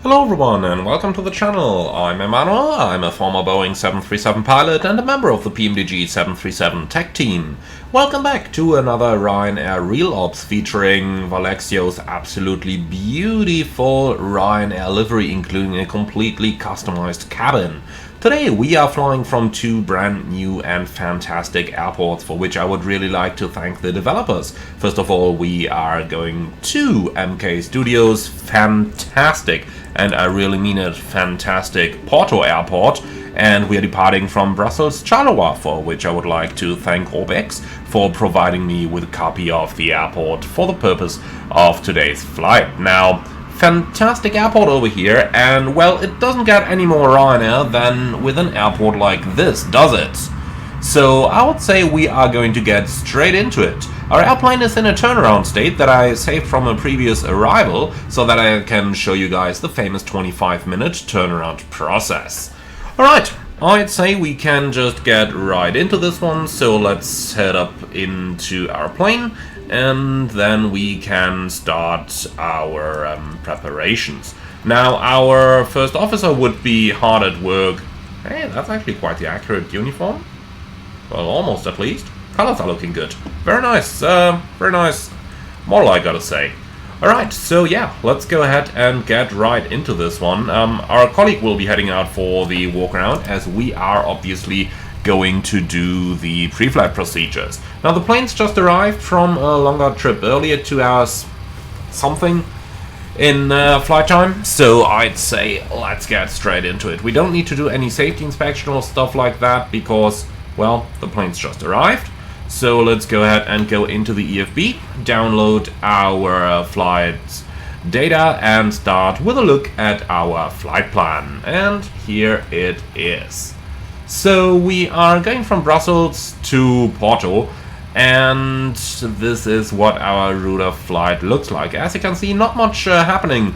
Hello everyone and welcome to the channel. I'm Emmanuel, I'm a former Boeing 737 pilot and a member of the PMDG 737 tech team. Welcome back to another Ryanair Real Ops featuring Valexio's absolutely beautiful Ryanair livery, including a completely customized cabin. Today we are flying from two brand new and fantastic airports, for which I would really like to thank the developers. First of all, we are going to mkstudios, fantastic, and I really mean it, fantastic Porto airport, and we are departing from Brussels Charleroi, for which I would like to thank Obex for providing me with a copy of the airport for the purpose of today's flight. Now, fantastic airport over here, and well, it doesn't get any more Ryanair than with an airport like this, does it? So I would say we are going to get straight into it. Our airplane is in a turnaround state that I saved from a previous arrival, so that I can show you guys the famous 25-minute turnaround process. Alright, I'd say we can just get right into this one, so let's head up into our plane, and then we can start our preparations. Now, our first officer would be hard at work. Hey, that's actually quite the accurate uniform. Well, almost at least. Colors are looking good. Very nice, model, I gotta say. Alright, so yeah, let's go ahead and get right into this one. Our colleague will be heading out for the walk around, as we are obviously going to do the pre-flight procedures. Now, the plane's just arrived from a longer trip earlier, 2 hours something in flight time, so I'd say let's get straight into it. We don't need to do any safety inspection or stuff like that because, well, the plane's just arrived. So let's go ahead and go into the EFB, download our flight data, and start with a look at our flight plan. And here it is. So we are going from Brussels to Porto, and this is what our route of flight looks like. As you can see, not much happening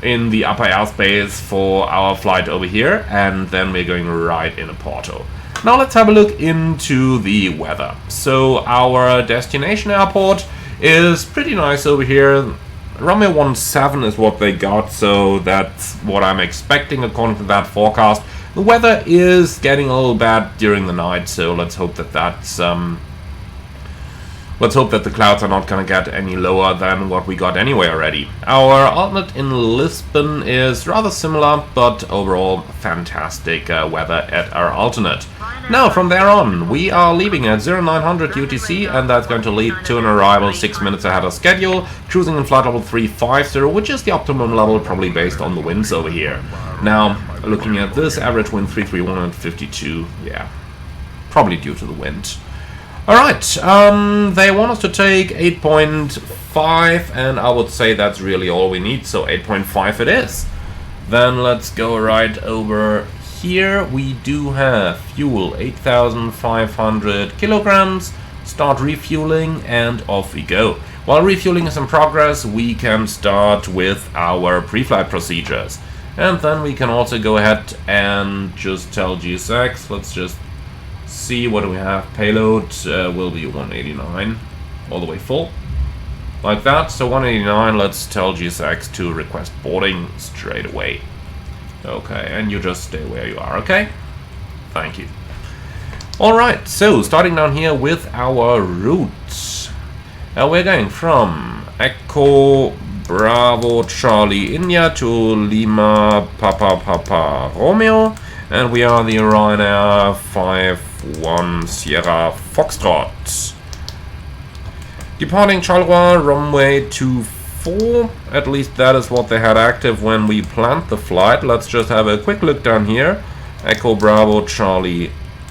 in the upper airspace for our flight over here, and then we're going right into Porto. Now let's have a look into the weather. So our destination airport is pretty nice over here. Runway 17 is what they got, so that's what I'm expecting according to that forecast. The weather is getting a little bad during the night, so let's hope that the clouds are not going to get any lower than what we got anyway already. Our alternate in Lisbon is rather similar, but overall fantastic weather at our alternate. Now, from there on, we are leaving at 0900 UTC, and that's going to lead to an arrival 6 minutes ahead of schedule, cruising in flight level 350, which is the optimum level, probably based on the winds over here. Now, looking at this, average wind 331.52, yeah, probably due to the wind. Alright, they want us to take 8.5, and I would say that's really all we need, so 8.5 it is. Then let's go right over here. We do have fuel, 8,500 kilograms. Start refueling, and off we go. While refueling is in progress, we can start with our pre-flight procedures. And then we can also go ahead and just tell GSX, let's just see what do we have. Payload will be 189, all the way full, like that. So 189, let's tell GSX to request boarding straight away. Okay, and you just stay where you are, okay? Thank you. Alright, so starting down here with our route. We're going from Echo Bravo Charlie India to Lima Papa Romeo, and we are the Ryanair 51 Sierra Foxtrot. Departing Charleroi, runway 24. At least that is what they had active when we planned the flight. Let's just have a quick look down here. Echo Bravo Charlie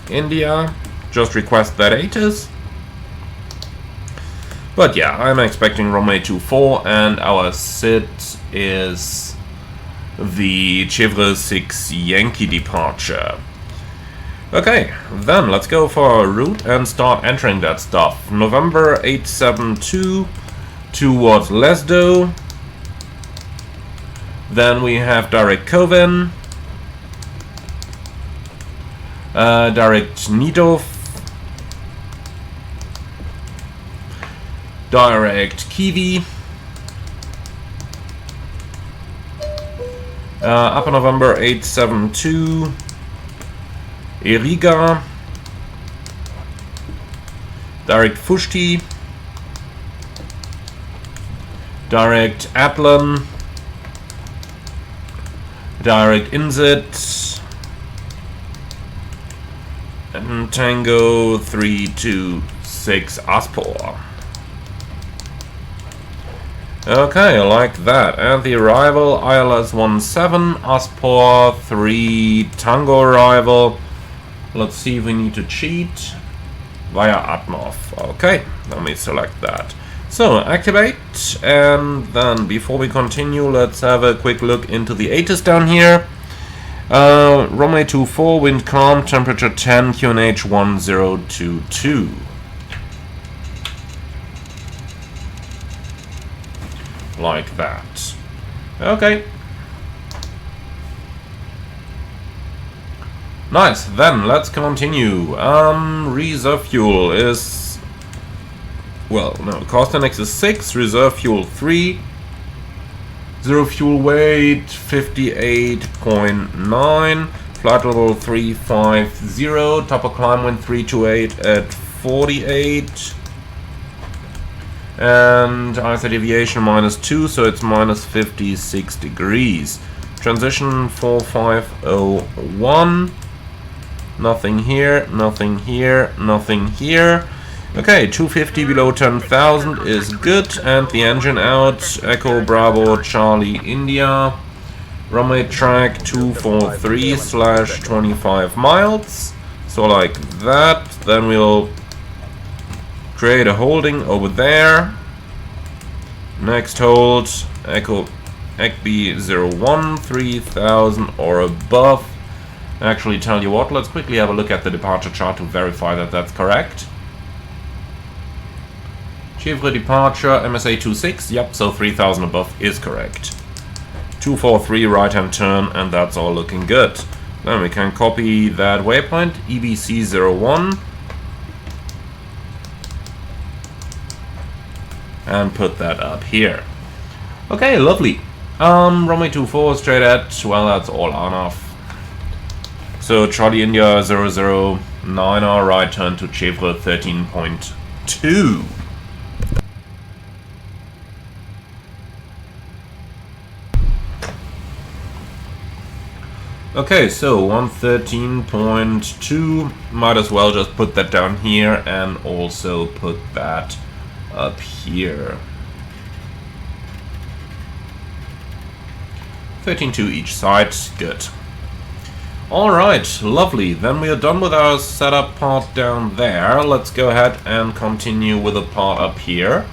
India. Just request that ATIS. But yeah, I'm expecting runway 24, and our SID is the Chevre 6 Yankee departure. Okay, then let's go for our route and start entering that stuff. November 872 towards Lesdo. Then we have direct Koven, direct Nidov, direct Kiwi, Upper November 872. Eriga. Direct Fushti. Direct Atlan. Direct Inzit. And Tango 326 Aspor. Okay, I like that. And the arrival ILS 17 Aspor 3 Tango arrival. Let's see if we need to cheat via Atmov. Okay, let me select that. So activate, and then before we continue, let's have a quick look into the ATIS down here. Runway 24, wind calm, temperature 10, QNH 1022. Like that. Okay. Nice, then let's continue. Reserve fuel is... well, no, cost index is 6, reserve fuel 3. Zero fuel weight 58.9. Flight level 350. Top of climb wind 328 at 48. And ISA deviation -2, so it's -56 degrees. Transition 4501. Nothing here, nothing here, nothing here. Okay, 250 below 10,000 is good, and the engine out. Echo Bravo Charlie India. Runway track 243/25 miles. So like that. Then we'll create a holding over there. Next hold, Echo ECB 01 3000 or above. Actually, tell you what, let's quickly have a look at the departure chart to verify that that's correct. Chevrolet departure, MSA 26, yep, so 3000 above is correct. 243 right hand turn, and that's all looking good. Then we can copy that waypoint, EBC 01, and put that up here. Okay, lovely. Runway 24 straight at, well, that's all on off. So Charlie India 009R right turn to Chevrolet 13.2. Okay, so 113.2, might as well just put that down here and also put that up here. 13.2 each side, good. Alright, lovely. Then we are done with our setup part down there. Let's go ahead and continue with the part up here.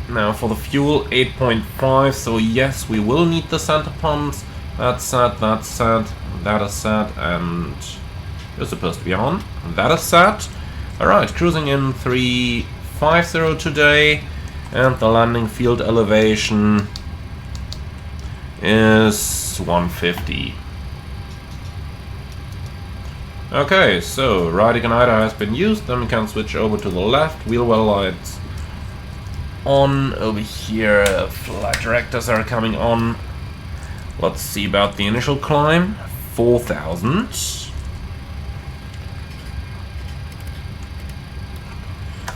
Now for the fuel, 8.5, so yes, we will need the center pumps. That's set, that's set, that is set, and you're supposed to be on. That is set. Alright, cruising in 350 today, and the landing field elevation is 150. Okay, so right igniter has been used, then we can switch over to the left. Wheel well lights on over here, flight directors are coming on. Let's see about the initial climb, 4,000.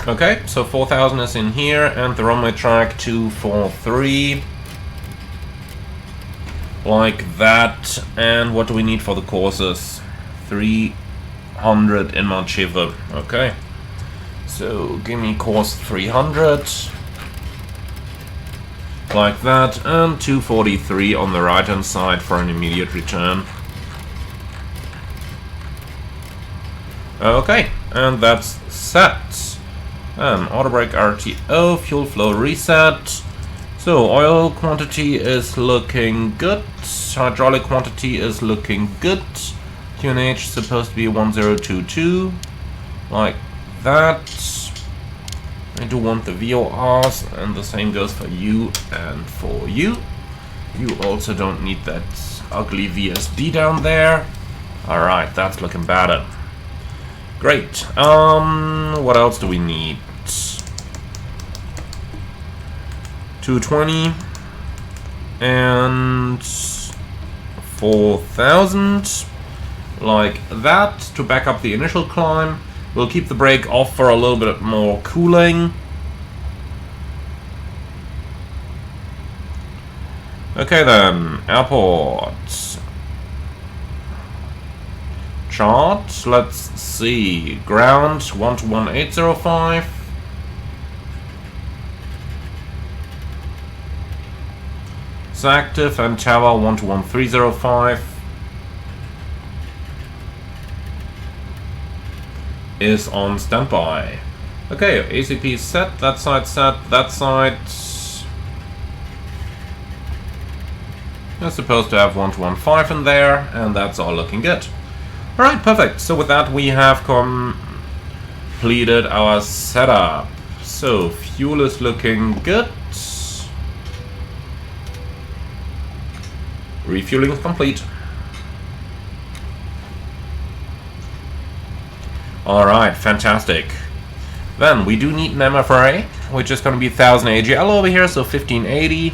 Okay, so 4,000 is in here, and the runway track 243. Like that, and what do we need for the courses? 300 in Mount Shiver. Okay, so give me course 300. Like that, and 243 on the right hand side for an immediate return. Okay, and that's set. Auto brake RTO, fuel flow reset. So oil quantity is looking good, hydraulic quantity is looking good. QNH supposed to be 1022, like that. I do want the VORs, and the same goes for you and for you. You also don't need that ugly VSD down there. Alright, that's looking better. Great. What else do we need? 220 and 4,000, like that, to back up the initial climb. We'll keep the brake off for a little bit more cooling. Okay then, airport. Chart, let's see. Ground 121.805. It's active, and tower 121.305 is on standby. Okay, ACP set, that side set, that side. You're supposed to have 121.5 in there, and that's all looking good. Alright, perfect. So with that we have completed our setup. So fuel is looking good. Refueling is complete. Alright, fantastic. Then we do need an MFRA, which is going to be 1000 AGL over here, so 1580.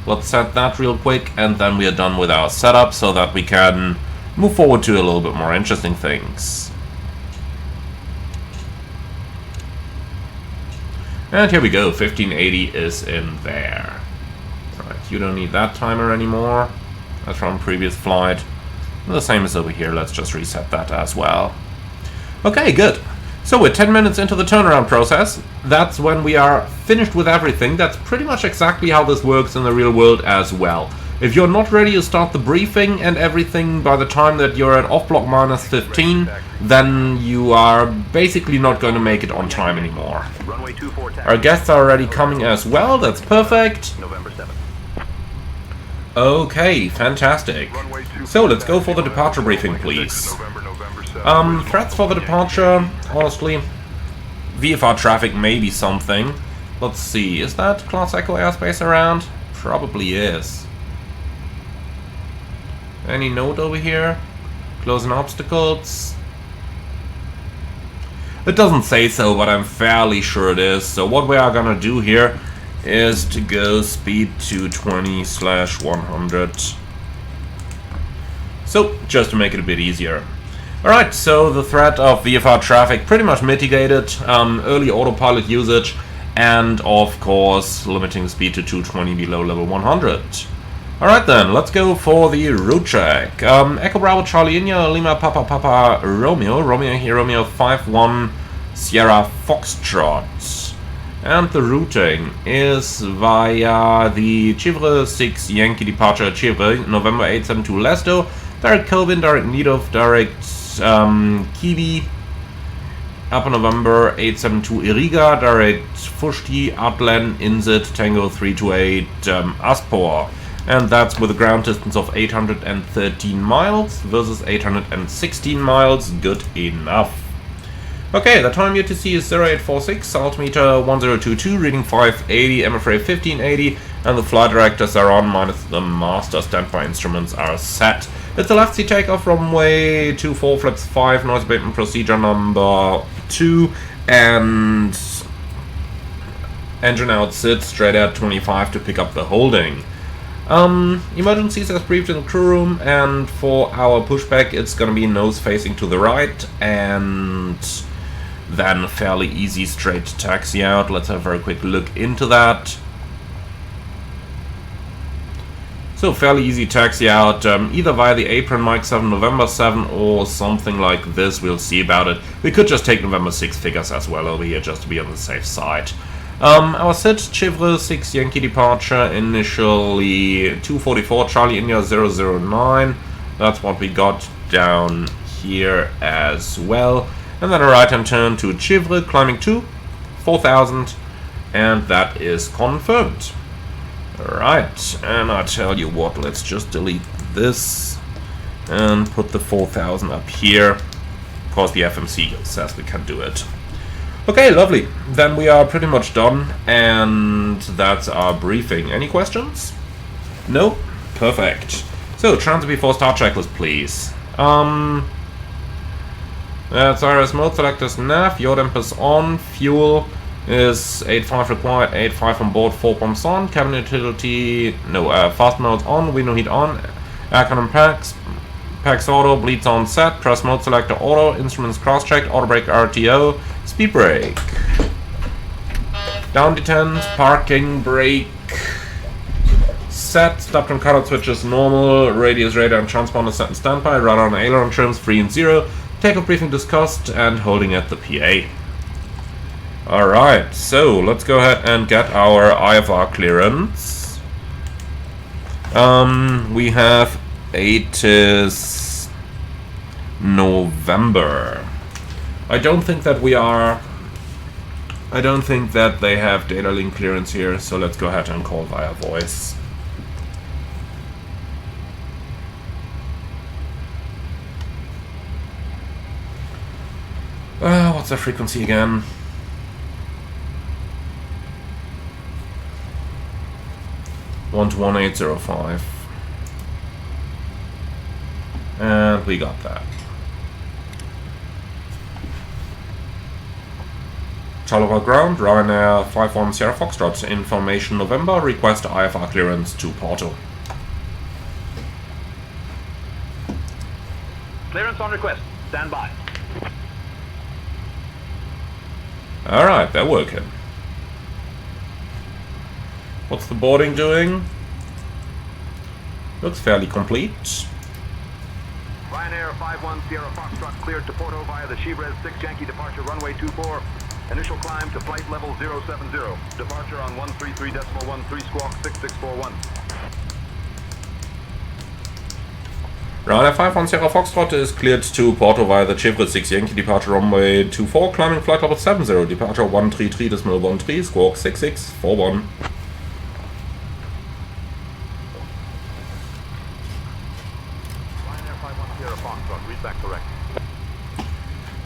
Let's set that real quick, and then we are done with our setup so that we can move forward to a little bit more interesting things. And here we go, 1580 is in there. Right, you don't need that timer anymore. That's from previous flight. The same is over here, let's just reset that as well. Okay, good. So we're 10 minutes into the turnaround process. That's when we are finished with everything. That's pretty much exactly how this works in the real world as well. If you're not ready to start the briefing and everything by the time that you're at off block minus 15, then you are basically not going to make it on time anymore. Our guests are already coming as well, that's perfect. Okay, fantastic. So let's go for the departure briefing, please. Threats for the departure, honestly, VFR traffic may be something. Let's see, is that Class Echo airspace around? Probably is. Any note over here? Closing obstacles? It doesn't say so, but I'm fairly sure it is. So what we are gonna do here is to go speed to 20/100. So, just to make it a bit easier. Alright, so the threat of VFR traffic pretty much mitigated, early autopilot usage, and of course limiting the speed to 220 below level 100. Alright then, let's go for the route check. Echo Bravo Charlie India, Lima Papa Papa Romeo, Romeo here, Romeo 5-1 Sierra Foxtrot. And the routing is via the Chivre 6 Yankee departure Chivre, November 872 Lesto, direct Kelvin, direct Nidov, direct Kiwi, Upper November 872 Iriga, direct Fushti, Atlan, Inzit, Tango 328 Aspor. And that's with a ground distance of 813 miles versus 816 miles, good enough. Okay, the time UTC is 0846, altimeter 1022, reading 580, MFRA 1580, and the flight directors are on, minus the master. Standby instruments are set. It's a left seat takeoff, runway 24, flaps 5, noise abatement procedure number 2, and engine out sit straight at 25 to pick up the holding. Emergencies as briefed in the crew room, and for our pushback it's gonna be nose facing to the right, and then fairly easy straight taxi out. Let's have a very quick look into that. So fairly easy taxi out, either via the apron Mike 7, November 7, or something like this. We'll see about it. We could just take November 6 figures as well over here, just to be on the safe side. Our sit, Chivre 6 Yankee departure, initially 244 Charlie India 009. That's what we got down here as well. And then a right-hand turn to Chivre, climbing 2, 4000, and that is confirmed. Alright, and I tell you what, let's just delete this and put the 4000 up here. Of course, the FMC says we can do it. Okay, lovely. Then we are pretty much done, and that's our briefing. Any questions? No? Perfect. So, transit before start checklist, please. That's RS mode, selectors nav, yaw dampers on, fuel is 8.5 required, 8.5 on board, 4 pumps on, cabin utility, no, fast mode on, window heat on, Aircon and packs. Packs auto, bleeds on set, press mode selector auto, instruments cross-checked, auto brake RTO, speed brake. Down detent, parking brake. Set, stop and cutout switches normal, radius, radar and transponder set and standby, radar and aileron trims 3 and 0, takeoff briefing discussed, and holding at the PA. Alright, so let's go ahead and get our IFR clearance. We have 8 is November. I don't think that they have data link clearance here, so let's go ahead and call via voice. What's the frequency again? One to 1805. And we got that. Charleroi ground, Ryanair 51 Sierra Foxtrot, information November, request IFR clearance to Porto. Clearance on request, stand by. Alright, they're working. What's the boarding doing? Looks fairly complete. Ryanair 51 Sierra Foxtrot cleared to Porto via the Chivres 6 Yankee departure runway 24. Initial climb to flight level 070. Departure on 133.13 squawk 6641. Ryanair 51 Sierra Foxtrot is cleared to Porto via the Chivres 6 Yankee departure runway 24, climbing flight level 70, departure 133.13 squawk 6641. Ryanair 51 Sierra Foxtrot, read back correct.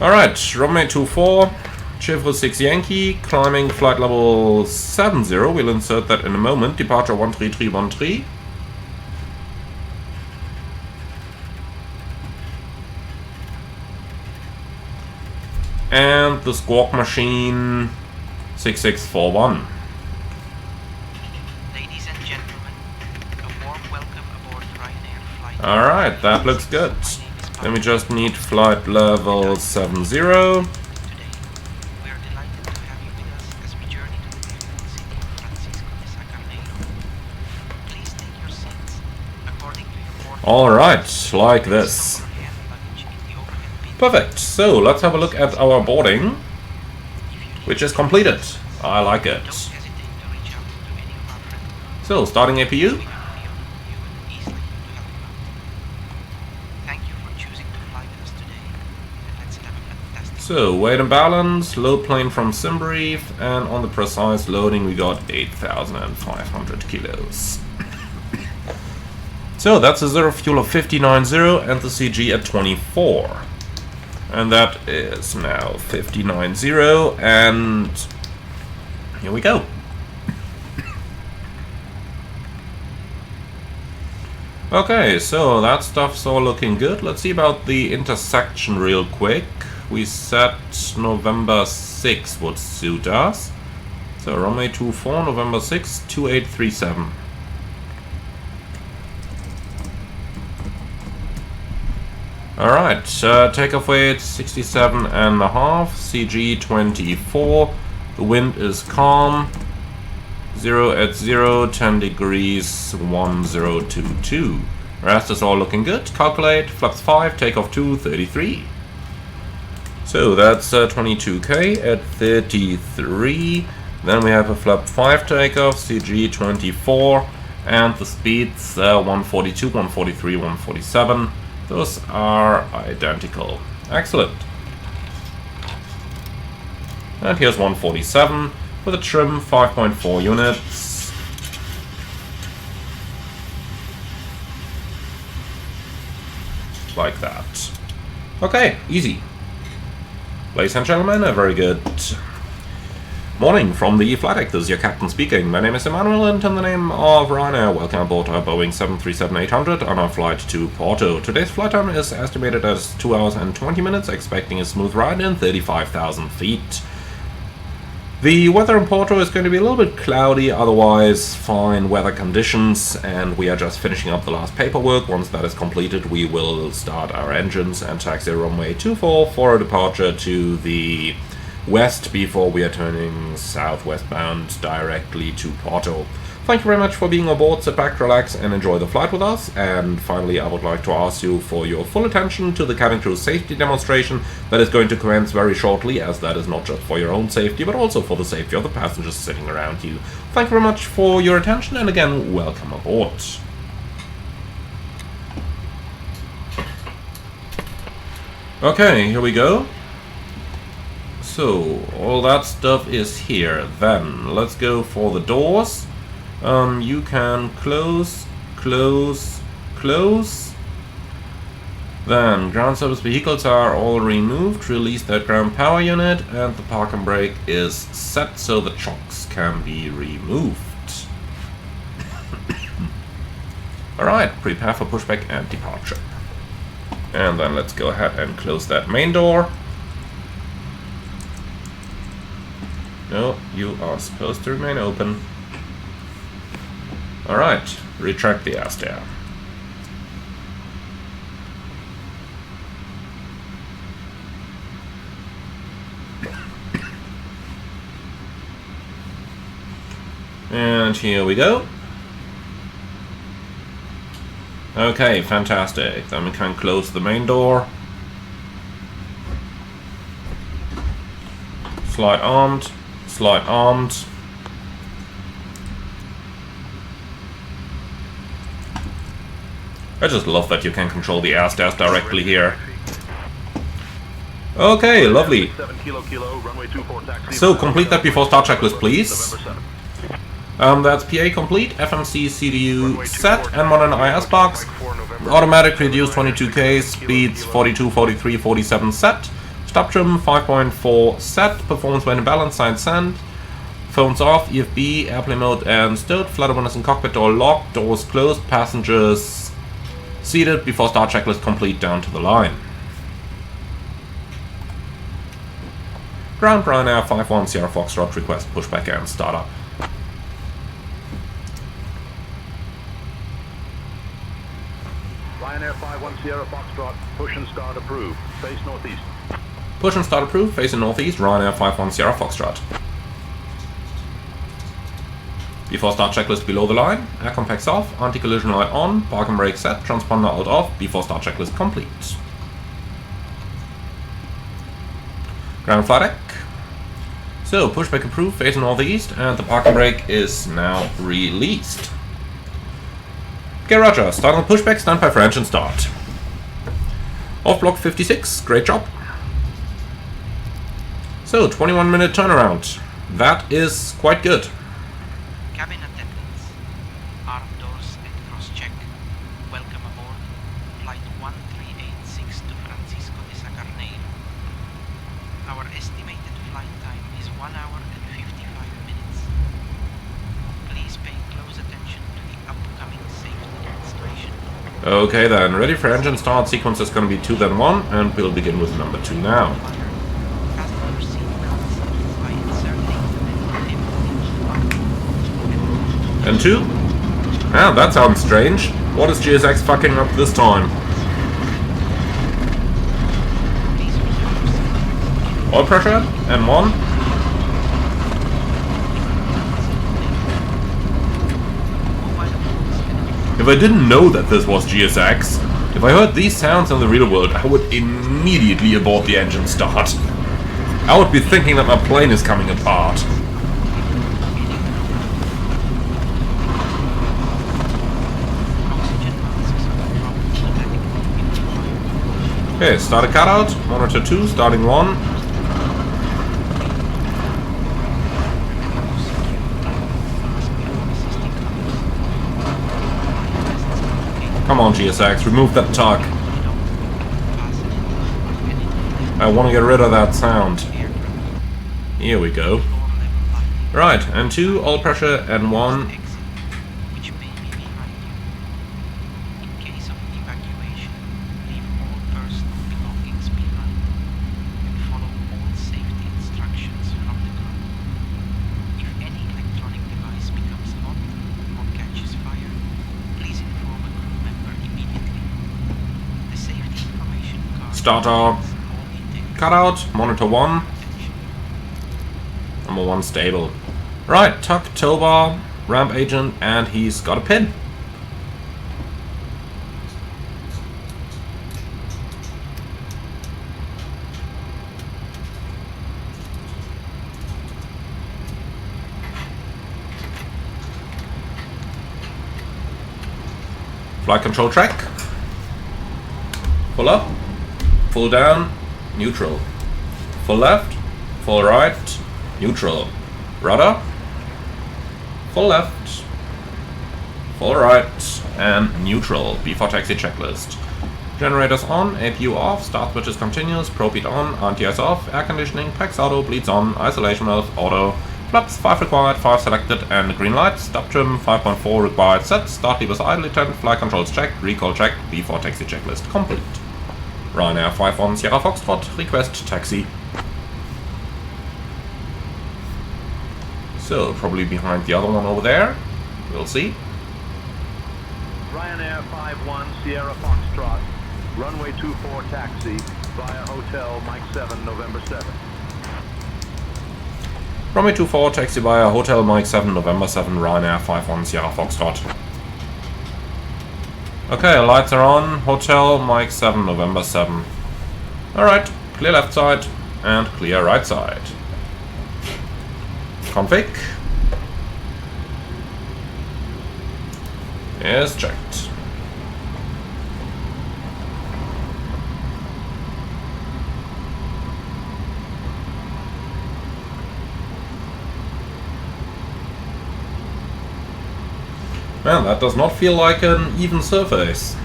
Alright, runway 24, Chivres 6 Yankee, climbing flight level 70, we'll insert that in a moment, departure 13313. And the squawk machine 6641. Ladies and gentlemen, a warm welcome aboard Ryanair flight. Alright, that looks good. Then we just need flight level 70. Today, we are delighted to have you with us as we journey to the beautiful city of Francisco de Sacarneiro. Please take your seats according to your boarding. Alright, like this. Perfect, so let's have a look at our boarding, which is completed. I like it. So, starting APU. So, weight and balance, load plane from Simbrief, and on the precise loading we got 8,500 kilos. So, that's a zero fuel of 59.0 and the CG at 24. And that is now 59.0, and here we go. Okay, so that stuff's all looking good. Let's see about the intersection real quick. We set November 6 would suit us. So runway 24, November 6, 2837. Alright, takeoff weight 67.5, CG 24, the wind is calm, 0 at 0, 10 degrees, 1022. Rest is all looking good. Calculate, flaps 5, takeoff 2, 33. So that's 22k at 33. Then we have a flap 5 takeoff, CG 24, and the speeds 142, 143, 147. Those are identical. Excellent. And here's 147 with a trim 5.4 units. Like that. Okay, easy. Ladies and gentlemen, a very good morning from the flight deck. This is your captain speaking. My name is Emmanuel, and in the name of Ryanair, welcome aboard our Boeing 737-800 on our flight to Porto. Today's flight time is estimated as 2 hours and 20 minutes, expecting a smooth ride in 35,000 feet. The weather in Porto is going to be a little bit cloudy, otherwise fine weather conditions, and we are just finishing up the last paperwork. Once that is completed, we will start our engines and taxi runway 24 for a departure to the west before we are turning southwestbound directly to Porto. Thank you very much for being on board. Sit back, relax, and enjoy the flight with us. And finally, I would like to ask you for your full attention to the cabin crew safety demonstration that is going to commence very shortly, as that is not just for your own safety, but also for the safety of the passengers sitting around you. Thank you very much for your attention, and again, welcome aboard. Okay, here we go. So, all that stuff is here. Then, let's go for the doors. You can close. Then, ground service vehicles are all removed. Release that ground power unit, and the park and brake is set so the chocks can be removed. Alright, prepare for pushback and departure. And then let's go ahead and close that main door. No, you are supposed to remain open. Alright, retract the air stair. And here we go. Okay, fantastic. Then we can close the main door. Slide armed. Slide armed. I just love that you can control the air stairs directly here. Okay, lovely. So, complete that before start checklist, please. That's PA complete, FMC CDU set, and modern IS box. Automatic reduce 22K, speeds 42, 43, 47 set. Stop trim 5.4 set, performance when in balance, sign send. Phones off, EFB, airplane mode and stowed, flight awareness and cockpit door locked, doors closed, passengers seated before start checklist complete down to the line. Ground Ryanair 51 Sierra Foxtrot, request pushback and startup. Ryanair 51 Sierra Foxtrot, push and start approved, face northeast. Push and start approved, facing northeast, Ryanair 51 Sierra Foxtrot. Before start checklist below the line, air compacts off, anti-collision light on, park and brake set, transponder out off, before start checklist complete. Ground flight deck. So, pushback approved, facing northeast, and the park and brake is now released. Okay, roger, start on pushback, stand by for engine start. Off block 56, great job. So, 21-minute turnaround. That is quite good. Cabin attendants, arm doors and cross-check. Welcome aboard Flight 1386 to Francisco de Sacarneiro. Our estimated flight time is 1 hour and 55 minutes. Please pay close attention to the upcoming safety demonstration. Okay then, ready for engine start. Sequence is going to be 2 then 1, and we'll begin with number 2 now. Fasten your seatbelts by inserting And 2? Ah, that sounds strange. What is GSX fucking up this time? Oil pressure, and 1. If I didn't know that this was GSX, if I heard these sounds in the real world, I would immediately abort the engine start. I would be thinking that my plane is coming apart. Okay, start a cutout, monitor 2, starting 1. Come on, GSX, remove that tug. I want to get rid of that sound. Here we go. Right, and 2, all pressure, and 1. Which may be behind you. In case of evacuation, leave all personal belongings behind and follow all safety instructions from the crew. Starter cutout, monitor 1. Number 1 stable. Right, tuck, tow bar, ramp agent, and he's got a pin. Flight control track. Full up, full down, neutral. Full left, full right, neutral. Rudder. Full left, full right, and neutral. Before taxi checklist. Generators on, APU off, start switches continuous, probe heat on, anti-ice off, air conditioning, PAX auto, bleeds on, isolation valve auto. Flaps 5 required, 5 selected, and green light. Stop trim 5.4 required set. Start levers idle 10. Flight controls checked. Recall checked. Before taxi checklist complete. Ryanair 51 Sierra Foxtrot. Request taxi. So probably behind the other one over there. We'll see. Ryanair 51 Sierra Foxtrot. Runway 24 taxi via Hotel Mike 7 November 7. Runway 24, taxi via Hotel Mike 7, November 7, Ryanair 51 Sierra Foxtrot. Okay, lights are on, Hotel Mike 7, November 7. Alright, clear left side and clear right side. Config is checked. Man, that does not feel like an even surface.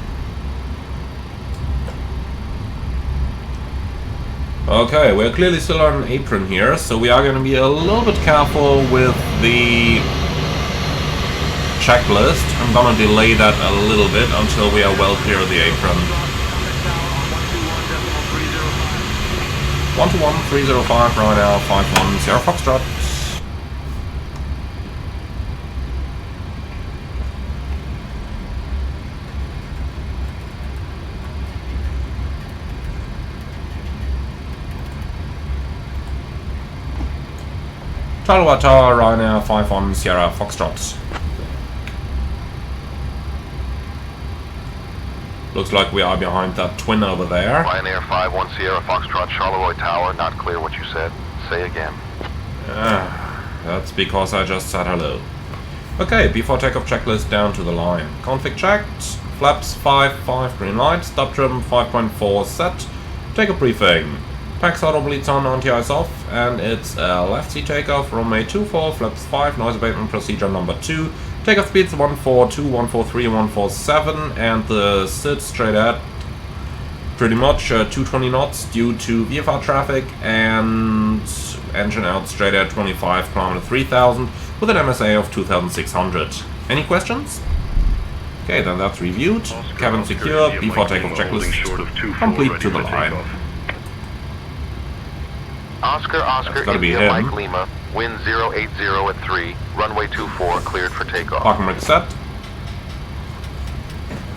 Okay, we're clearly still on an apron here, so we are going to be a little bit careful with the checklist. I'm going to delay that a little bit until we are well clear of the apron. 121.305 right now, 51 Sierra Foxtrot. Charleroi Tower, Ryanair 51 Sierra Foxtrot. Looks like we are behind that twin over there. Ryanair 51 Sierra Foxtrot, Charleroi Tower, not clear what you said. Say again. That's because I just said hello. Okay, before takeoff checklist down to the line. Config checked, flaps 5, green light, stop trim 5.4 set, takeoff briefing. PAX auto bleeds on, anti-ice off, and it's a left seat takeoff, runway 24, flaps 5, noise abatement procedure number 2, takeoff speeds 142, 143, 147, and the SID straight ahead, pretty much 220 knots due to VFR traffic, and engine out straight at 25 km 3000, with an MSA of 2600. Any questions? Okay, then that's reviewed. Cabin secure, before takeoff checklist complete to the line. Oscar, India, Mike Lima, wind 080 at 3, runway 24, cleared for takeoff. Parking brake set.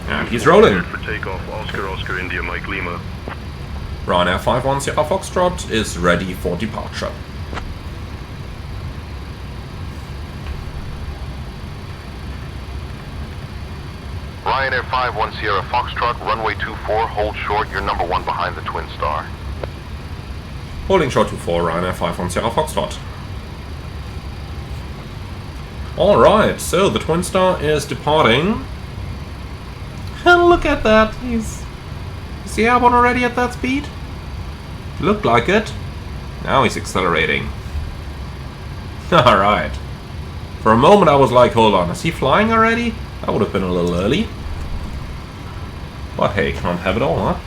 And he's rolling. For takeoff, Oscar, India, Mike Lima. Ryanair 51 Sierra Foxtrot is ready for departure. Ryanair 51 Sierra Foxtrot, runway 24, hold short, you're number 1 behind the Twin Star. Holding short to 4, Ryanair 51 Sierra Foxtrot. Alright, so the Twin Star is departing. And look at that, is he airborne already at that speed? Looked like it. Now he's accelerating. Alright. For a moment I was like, hold on, is he flying already? That would have been a little early. But hey, can't have it all, huh?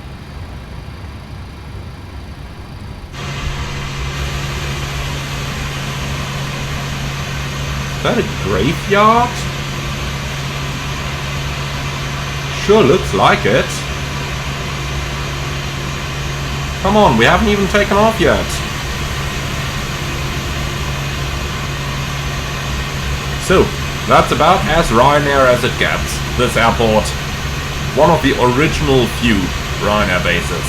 Is that a graveyard? Sure looks like it. Come on, we haven't even taken off yet. So, that's about as Ryanair as it gets. This airport, one of the original few Ryanair bases.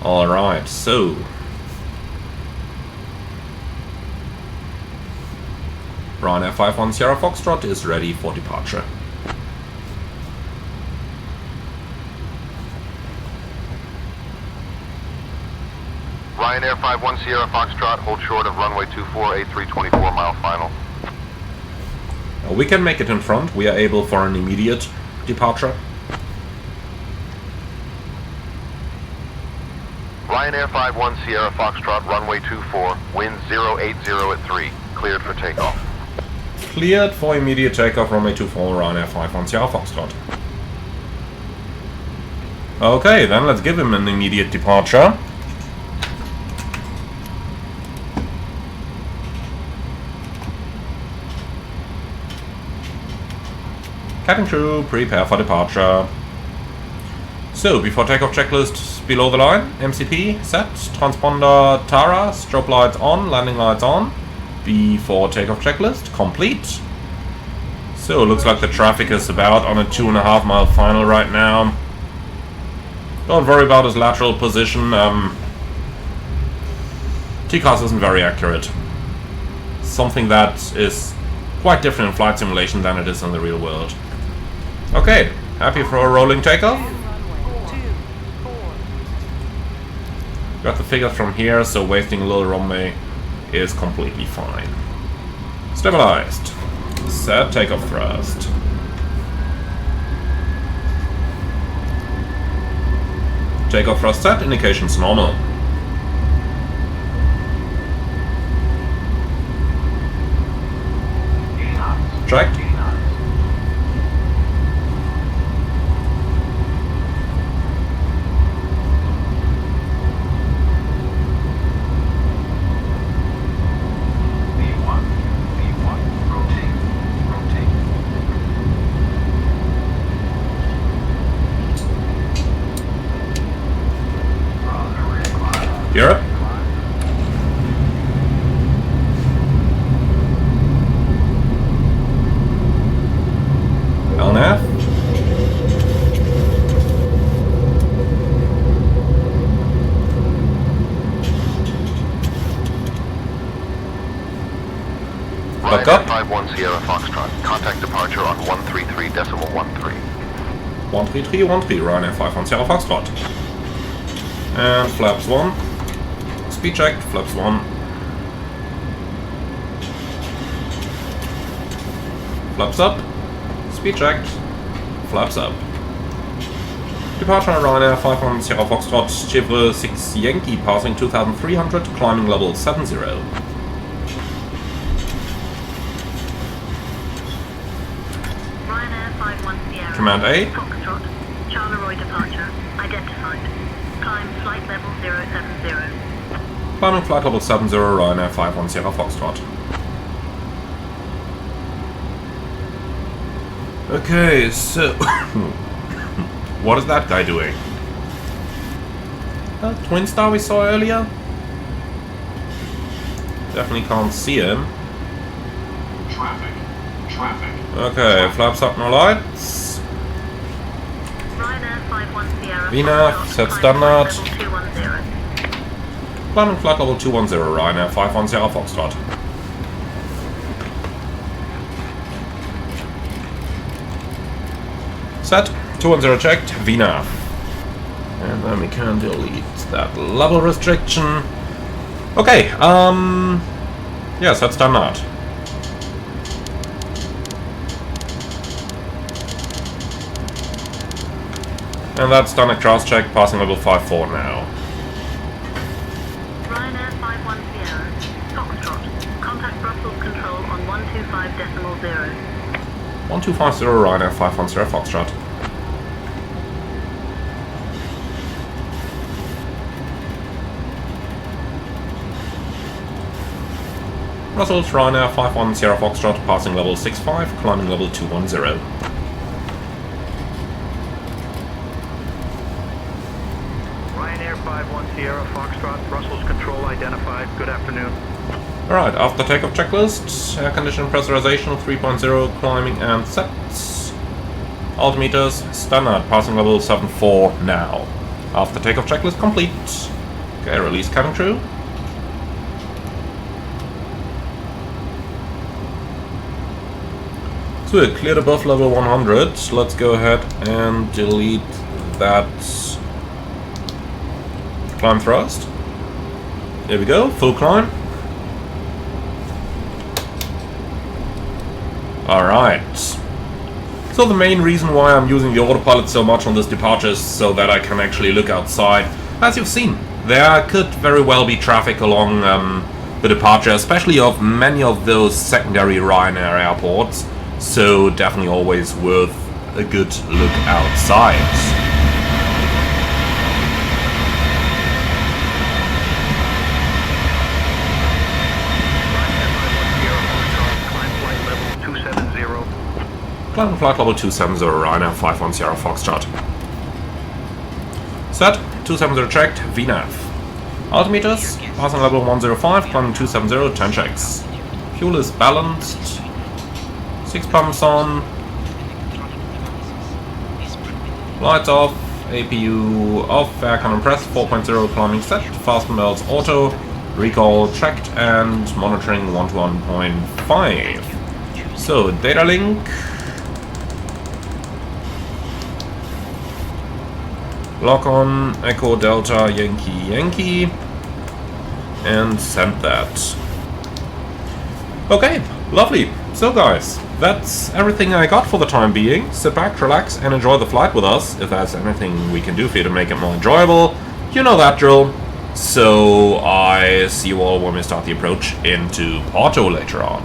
Alright, so Ryanair 51 Sierra Foxtrot is ready for departure. Ryanair 51 Sierra Foxtrot, hold short of runway 24, A324 mile final. We can make it in front. We are able for an immediate departure. Ryanair 51 Sierra Foxtrot, runway 24, wind 080 at 3, cleared for takeoff. Cleared for immediate takeoff, runway 24, Ryanair 51 Sierra Foxtrot. Okay, then let's give him an immediate departure. Cabin crew, prepare for departure. So, before takeoff checklist below the line, MCP set, transponder Tara, strobe lights on, landing lights on. Before takeoff checklist complete. So, looks like the traffic is about on a 2.5 mile final right now. Don't worry about his lateral position. TCAS isn't very accurate. Something that is quite different in flight simulation than it is in the real world. Okay, happy for a rolling takeoff? Got the figures from here, so wasting a little runway is completely fine. Stabilized. Set takeoff thrust. Takeoff thrust set, indications normal. Tracked. Europe. LNAV. Back up. 51 Sierra Foxtrot, contact departure on 133.13. 13313, Ryanair 51 Sierra Foxtrot. And flaps 1. Speed checked, flaps 1. Flaps up. Speed checked. Flaps up. Departure on Ryanair 51 Sierra Foxtrot, Chevrolet 6 Yankee, passing 2300, climbing level 70. Ryanair 51 Sierra. Command A. Foxtrot, Charleroi departure, identified. Climb flight level 070. Climbing flight level 70, Ryanair 51 Sierra Foxtrot. Okay, so what is that guy doing? That twin star we saw earlier? Definitely can't see him. Traffic. Okay, flaps up, no lights. Ryanair 51 Sierra. VNAV, Foxtrot, set climb standard. flight level 210. Climbing flight level 210, Ryanair 51 Sierra Foxtrot. Set, 210 checked, VNAV. And then we can delete that level restriction. Okay, yes, that's done that. And that's done a cross check, passing level 54 now. Ryanair 51 Sierra. Foxtrot, contact Brussels control on 125.0. 1250 Ryanair 51 Sierra Foxtrot. Brussels Ryanair 51 Sierra Foxtrot, passing level 65, climbing level 210. Ryanair 51 Sierra Foxtrot, Brussels control identified. Good afternoon. Alright, after takeoff checklist, air condition pressurization 3.0, climbing and set. Altimeters, standard, passing level 74 now. After takeoff checklist complete. Okay, release cabin crew. So we're cleared above level 100. Let's go ahead and delete that climb thrust. There we go, full climb. Alright. So the main reason why I'm using the autopilot so much on this departure is so that I can actually look outside. As you've seen, there could very well be traffic along the departure, especially of many of those secondary Ryanair airports. So definitely always worth a good look outside. Climb flight level 270, Ryanair 510 Foxtrot. Set, 270 checked, VNAV. Altimeters, passing level 105, climbing 270, 10 checks. Fuel is balanced. 6 pumps on. Lights off, APU off, air cannon press, 4.0 climbing set, fasten belts auto, recall checked, and monitoring 1 to 1.5. So, data link. Lock on, Echo Delta Yankee Yankee, and send that. Okay, lovely. So guys, that's everything I got for the time being. Sit back, relax, and enjoy the flight with us. If there's anything we can do for you to make it more enjoyable, you know that drill. So I see you all when we start the approach into Porto later on.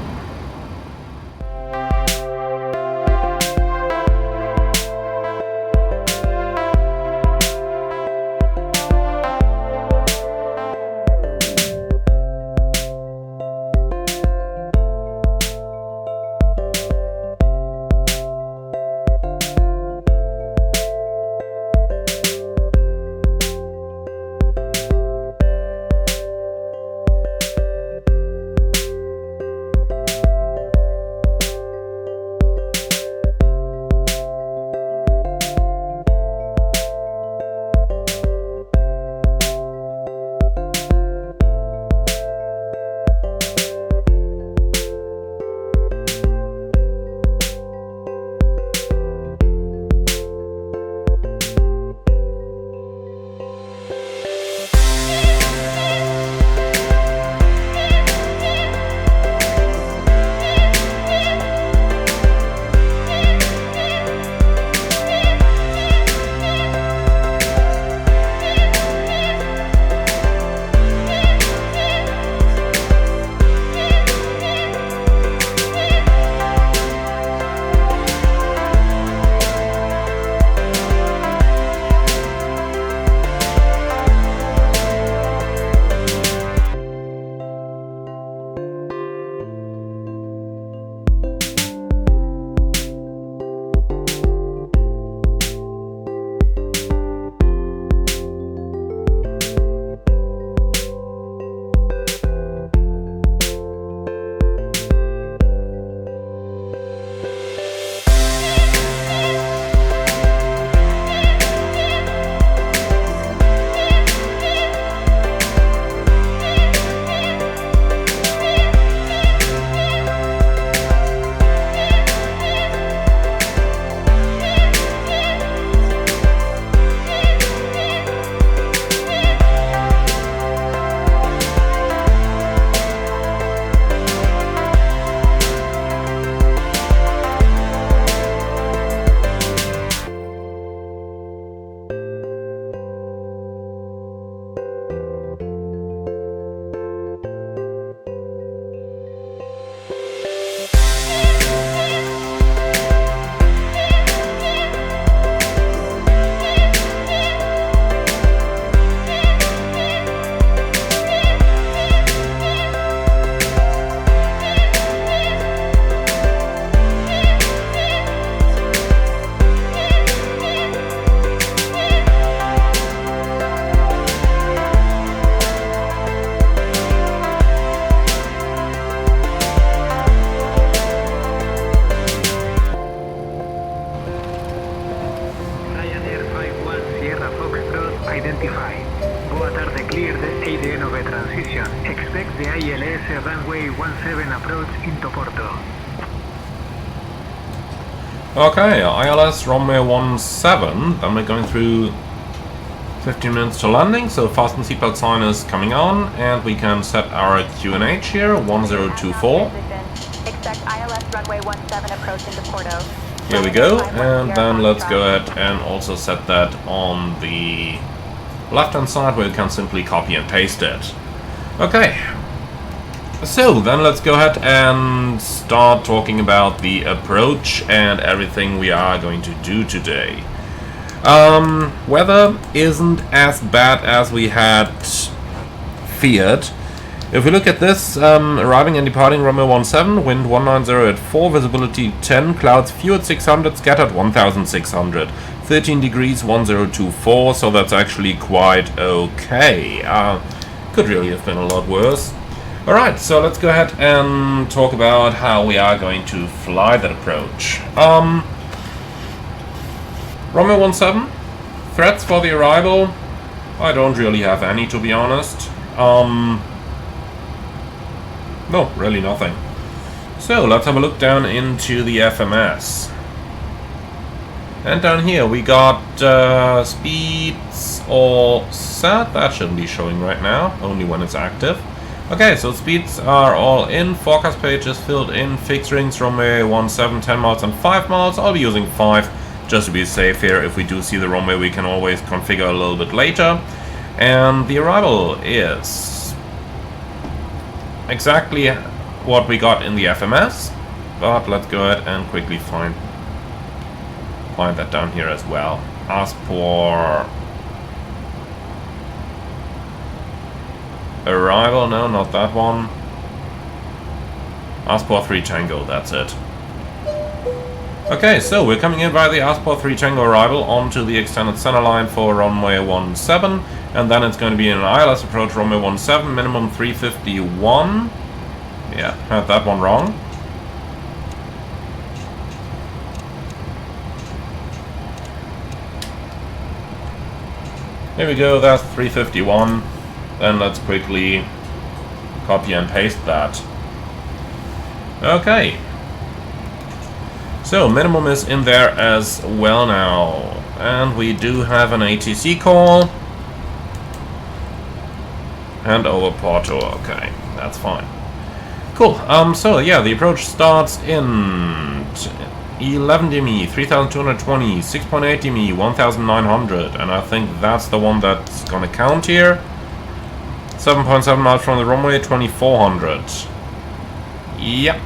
identified. Boa tarde, clear the the ILS runway 17 approach into Porto. Okay, ILS runway 17, then we're going through 15 minutes to landing, so fasten seatbelt sign is coming on, and we can set our QNH here, 1024. Expect ILS runway 17 approach into Porto. Here we go, and then let's go ahead and also set that on the left-hand side where you can simply copy and paste it. Okay, so then let's go ahead and start talking about the approach and everything we are going to do today. Weather isn't as bad as we had feared. If we look at this, arriving and departing runway 17, wind 190 at 4, visibility 10, clouds few at 600, scattered 1600, 13 degrees 1024, so that's actually quite okay. Could really have been a lot worse. Alright, so let's go ahead and talk about how we are going to fly that approach. Runway 17, threats for the arrival? I don't really have any, to be honest. No, really nothing. So let's have a look down into the FMS. And down here we got speeds all set. That shouldn't be showing right now, only when it's active. Okay, so speeds are all in, forecast page is filled in, fixed rings runway 17, 10 miles and 5 miles. I'll be using 5 just to be safe here. If we do see the runway, we can always configure a little bit later. And the arrival is exactly what we got in the FMS, but let's go ahead and quickly find that down here as well. Ask for arrival, no, not that one. Asport 3 Tango, that's it. Okay, so we're coming in by the Asport 3 Tango arrival onto the extended center line for runway 17, and then it's going to be an ILS approach runway 17, minimum 351. Yeah, had that one wrong. Here we go, that's 351. Then let's quickly copy and paste that. Okay. So minimum is in there as well now. And we do have an ATC call. And over Porto, okay, that's fine. Cool, so yeah, the approach starts in 11 dmi, 3220, 6.8 dmi, 1900, and I think that's the one that's gonna count here. 7.7 miles from the runway, 2400. Yep.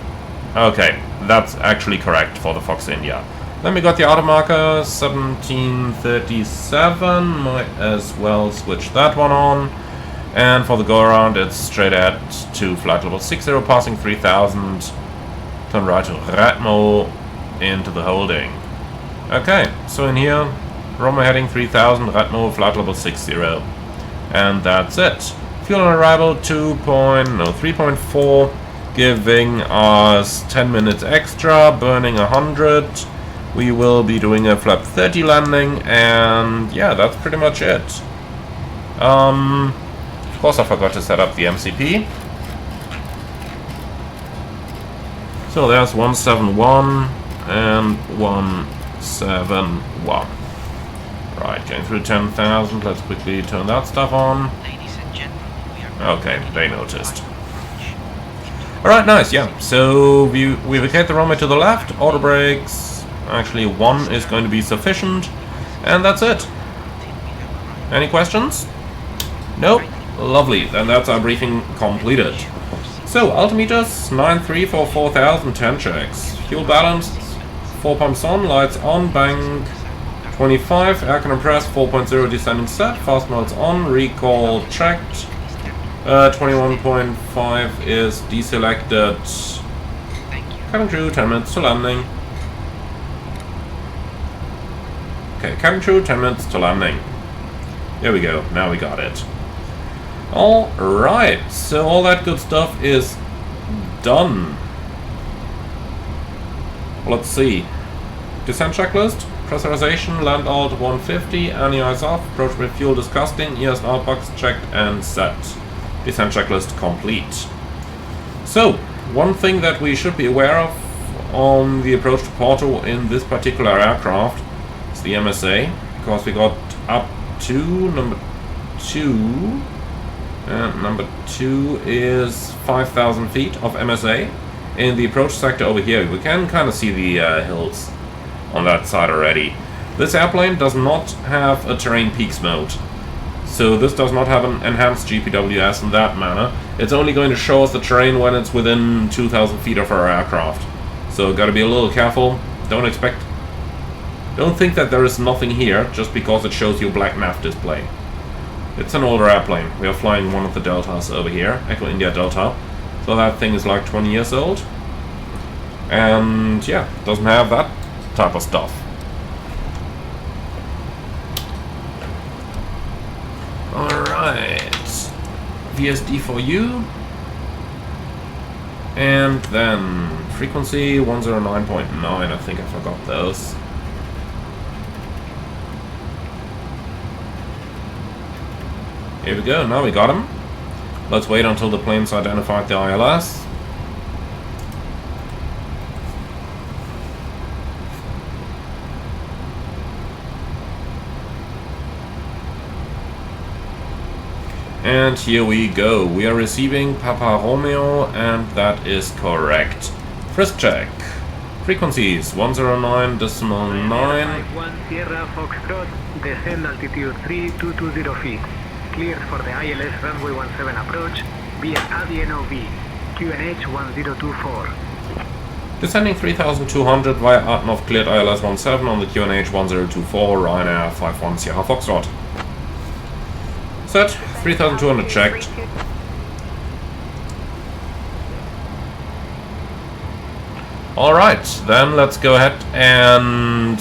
Okay, that's actually correct for the Fox India. Then we got the auto marker, 1737. Might as well switch that one on. And for the go around, it's straight ahead to flight level 60, passing 3000. Turn right to Ratmo into the holding. Okay, so in here, runway heading 3000, Ratmo, flight level 60. And that's it. Fuel on arrival 3.4, giving us 10 minutes extra, burning 100. We will be doing a flap 30 landing, and yeah, that's pretty much it. Of course I forgot to set up the MCP. So there's 171 and 171. Right, going through 10,000, let's quickly turn that stuff on. Okay, they noticed. Alright, nice, yeah. So we vacate the runway to the left, auto brakes. Actually, 1 is going to be sufficient. And that's it. Any questions? Nope. Lovely, then that's our briefing completed. So, altimeters, 9.3 for 4,000, 10 checks. Fuel balanced, 4 pumps on, lights on, bank 25, air compressed, 4.0 descending set, fast modes on, recall checked. 21.5 is deselected. Cabin crew, 10 minutes to landing. Okay, cabin crew, 10 minutes to landing. There we go, now we got it. Alright, so all that good stuff is done. Let's see. Descent checklist, pressurization, land alt 150, any eyes off, approach with fuel disgusting, ES and out box checked and set. Descent checklist complete. So, one thing that we should be aware of on the approach to Porto in this particular aircraft is the MSA, because we got up to number 2, and number 2 is 5,000 feet of MSA. In the approach sector over here, we can kind of see the hills on that side already. This airplane does not have a terrain peaks mode, so this does not have an enhanced GPWS in that manner. It's only going to show us the terrain when it's within 2,000 feet of our aircraft. So gotta be a little careful. Don't think that there is nothing here just because it shows you a black nav display. It's an older airplane. We are flying one of the Deltas over here, Echo India Delta. So that thing is like 20 years old. And yeah, doesn't have that type of stuff. Alright. VSD for you. And then frequency 109.9. I think I forgot those. Here we go, now we got him. Let's wait until the plane's identified the ILS. And here we go. We are receiving Papa Romeo, and that is correct. Frisk check. Frequencies 109.9. 1 Sierra Foxtrot, descend altitude 3220 feet. Cleared for the ILS runway 17 approach via ADNOV, QNH 1024. Descending 3,200 via ADNOV, cleared ILS 17 on the QNH 1024, Ryanair 51 Sierra Foxtrot. Set, 3,200 checked. Alright, then let's go ahead and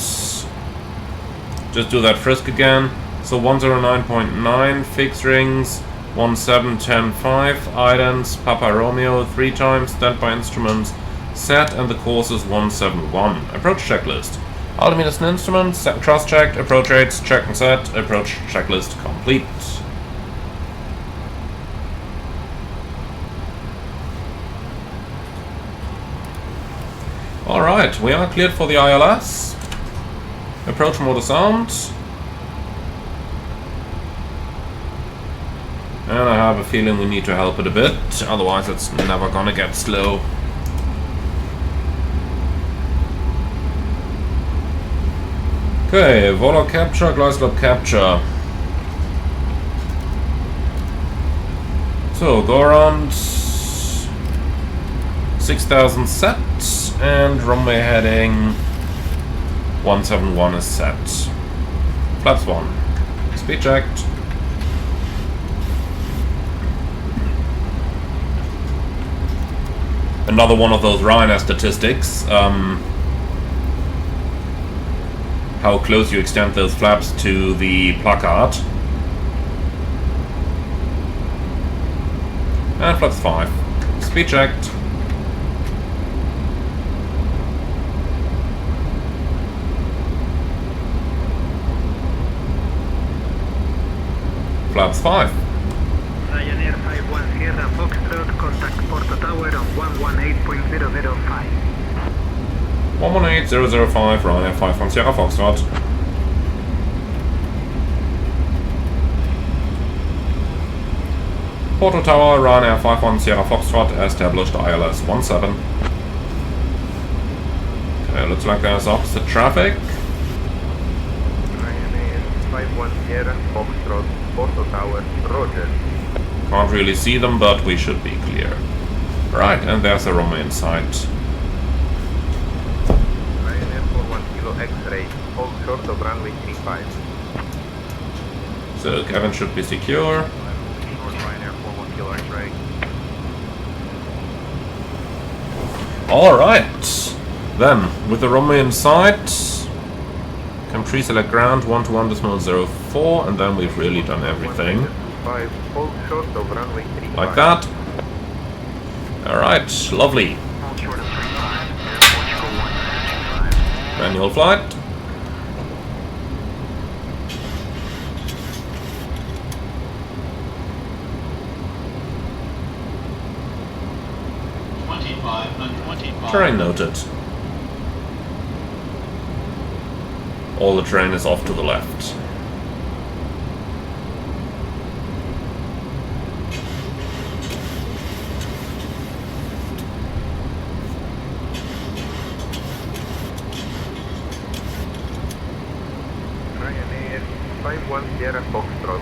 just do that frisk again. So 109.9, fixed rings, 1710.5, idents, Papa Romeo 3 times, standby instruments, set, and the course is 171. Approach checklist. Altimeters and instruments, set, trust checked, approach rates, check and set, approach checklist complete. Alright, we are cleared for the ILS. Approach motor sound. And I have a feeling we need to help it a bit, otherwise it's never gonna get slow. Okay, Volo capture, glide slope capture. So, go around 6,000 set, and runway heading 171 is set. Flaps 1. Speed checked. Another one of those Ryanair statistics. How close you extend those flaps to the placard. And flaps 5. Speed checked. Flaps 5. Ryanair 51 Sierra Foxtrot, contact Porto Tower on 118.005. 118.005, Ryanair 51 Sierra Foxtrot. Porto Tower, Ryanair 51 Sierra Foxtrot, established ILS 17. Okay, looks like there's opposite traffic. Ryanair 51 Sierra Foxtrot, Porto Tower, roger. Can't really see them, but we should be clear. Right, and there's a Romeo in sight. Ryanair 41 Kilo X-ray, hold short of runway 35. So cabin should be secure. Ryanair 41 Kilo X-ray. Alright, then with the Romeo in sight, can pre-select ground 121.04, and then we've really done everything. Hold short of runway 35. Like that. Alright, lovely. Manual flight. Terrain noted. All the terrain is off to the left. Ryanair 51 Sierra Foxtrot.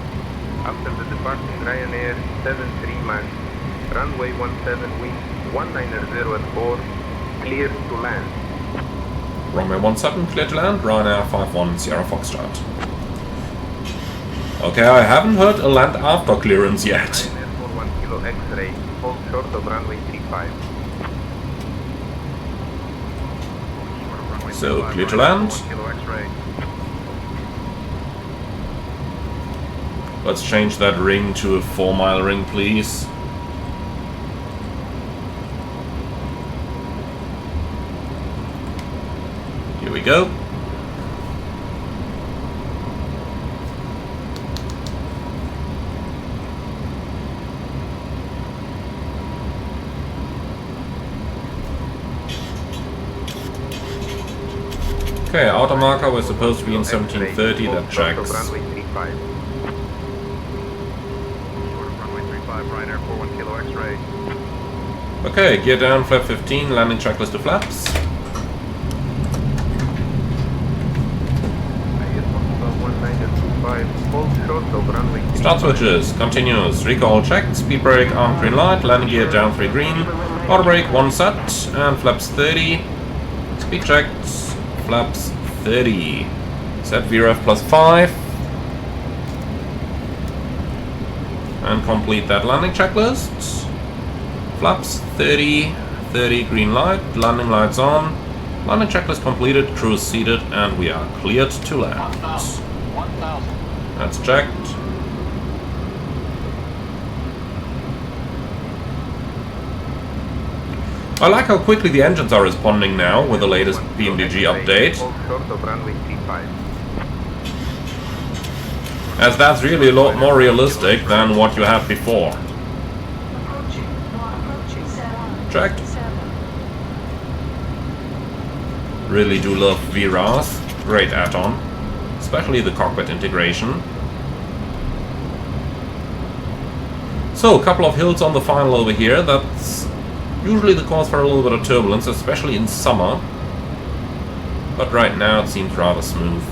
After the departing Ryanair 73 Max, runway 17 wind 190 at 4, clear to land. Runway 17, clear to land, Ryanair 51 Sierra Foxtrot. Okay, I haven't heard a land after clearance yet. Ryanair 41 Kilo X-ray, hold short of runway 35. So, clear to land. Let's change that ring to a 4-mile ring, please. Here we go. Okay, outer marker was supposed to be in 1730, that checks. Runway 35. Runway 35, Ryanair 41 Kilo X-ray. Okay, gear down, flap 15, landing checklist to flaps. Start switches, continuous, recall checked, speed brake, arm green light, landing gear down 3 green, auto brake 1 set, and flaps 30, speed checked, flaps 30, set VREF plus 5, and complete that landing checklist, flaps 30, 30 green light, landing lights on, landing checklist completed, crew is seated, and we are cleared to land. 1,000. That's checked. I like how quickly the engines are responding now with the latest PMDG update, as that's really a lot more realistic than what you had before. Checked. Really do love VRAS, great add-on, especially the cockpit integration. So, a couple of hills on the final over here, that's usually the cause for a little bit of turbulence, especially in summer. But right now it seems rather smooth.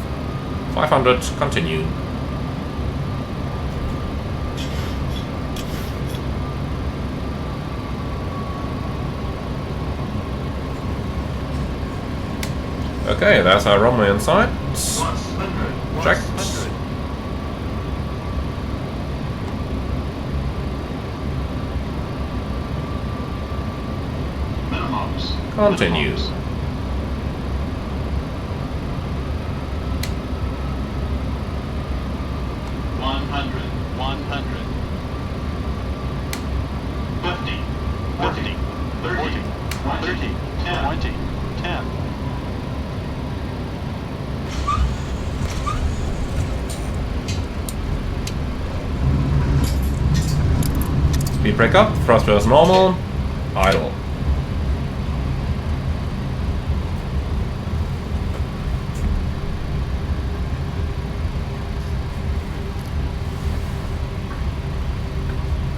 500, continue. Okay, that's our runway in sight. Checked. Continue. Speed brake up, thruster as normal, idle.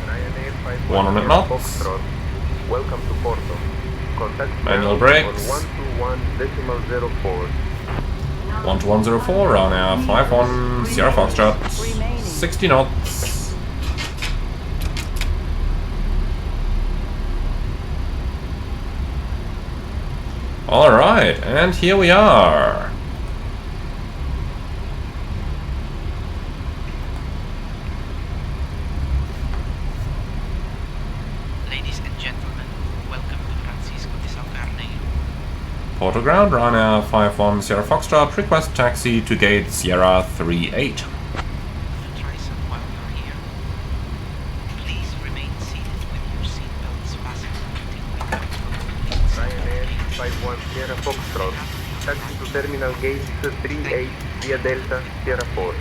Ryanair 100 knots. Welcome to Porto. Contact Manual brakes. 121.04. 12104, Ryanair 51 Sierra Foxtrot, 60 knots. Alright, and here we are. Ladies and gentlemen, welcome to Francisco de Saucarne. Porto ground, Ryanair 51 Sierra Foxtrot, request taxi to gate Sierra 38. To try some while you're here, please remain seated with your seatbelts fastened until we come to a complete Ryanair 51 Sierra Foxtrot. Taxi to terminal gate 38 via Delta Sierra 4.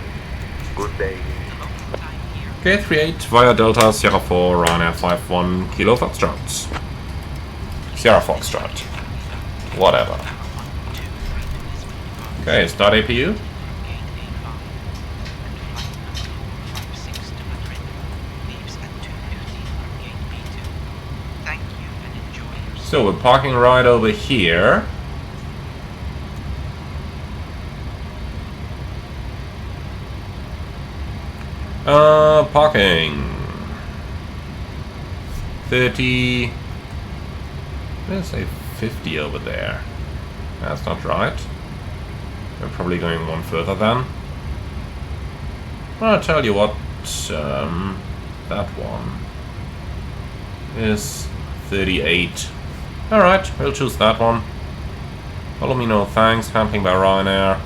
Good day. The local time here. Gate 38 via Delta Sierra 4, Ryanair 51 Kilo Foxtrot. Sierra Foxtrot. Whatever. Okay, start APU. So we're parking right over here. Parking. 30. I'm gonna say 50 over there. That's not right. We're probably going one further then. I'll tell you what, that one is 38. Alright, we'll choose that one. Follow me, no thanks. Handling by Ryanair.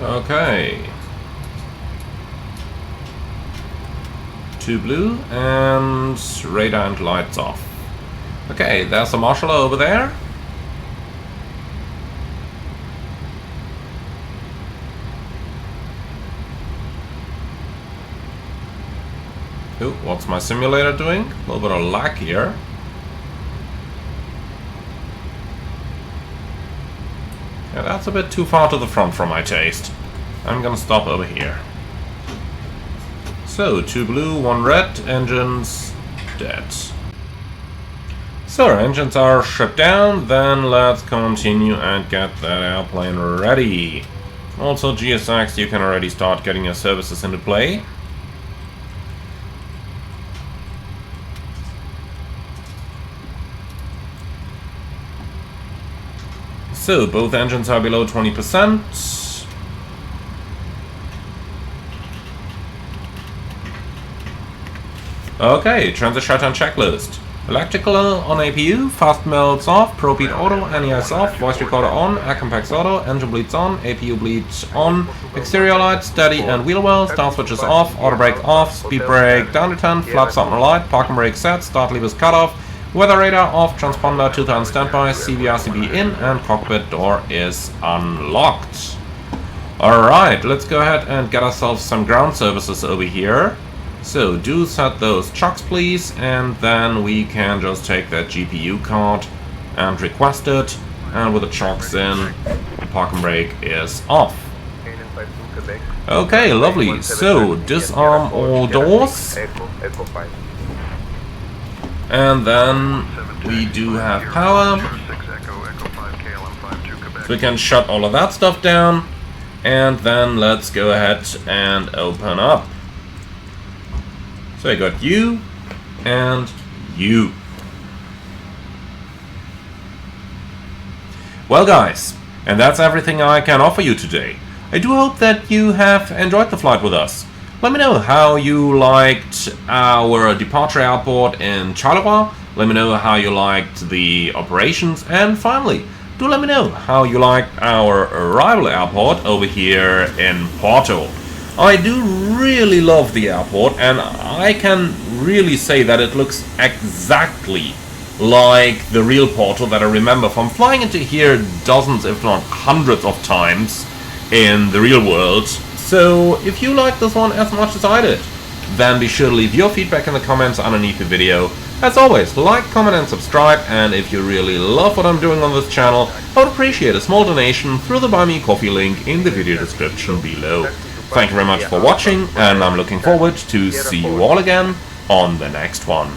Okay. 2 blue and radar and lights off. Okay, there's a marshal over there. Ooh, what's my simulator doing? A little bit of lag here. Yeah, that's a bit too far to the front for my taste. I'm gonna stop over here. So, 2 blue, 1 red, engines dead. So, our engines are shut down, then let's continue and get that airplane ready. Also, GSX, you can already start getting your services into play. So, both engines are below 20%. Okay, transit shutdown checklist. Electrical on APU, fast melts off, probe beat auto, NES off, voice recorder on, ACMPEX auto, engine bleeds on, APU bleeds on, exterior lights, steady and wheel well, start switches off, auto brake off, speed brake down to 10, flaps up and light, parking brake set, start levers cut off, weather radar off, transponder 2000 standby, CB/RCB in, and cockpit door is unlocked. Alright, let's go ahead and get ourselves some ground services over here. So, do set those chocks please, and then we can just take that GPU card and request it, and with the chocks in, the parking brake is off. Okay, lovely. So, disarm all doors. And then we do have power. So we can shut all of that stuff down. And then let's go ahead and open up. So I got you and you. Well guys, and that's everything I can offer you today. I do hope that you have enjoyed the flight with us. Let me know how you liked our departure airport in Charleroi. Let me know how you liked the operations. And finally, do let me know how you liked our arrival airport over here in Porto. I do really love the airport, and I can really say that it looks exactly like the real Porto that I remember from flying into here dozens if not hundreds of times in the real world. So if you like this one as much as I did, then be sure to leave your feedback in the comments underneath the video. As always, like, comment and subscribe, and if you really love what I'm doing on this channel, I would appreciate a small donation through the Buy Me Coffee link in the video description below. Thank you very much for watching, and I'm looking forward to see you all again on the next one.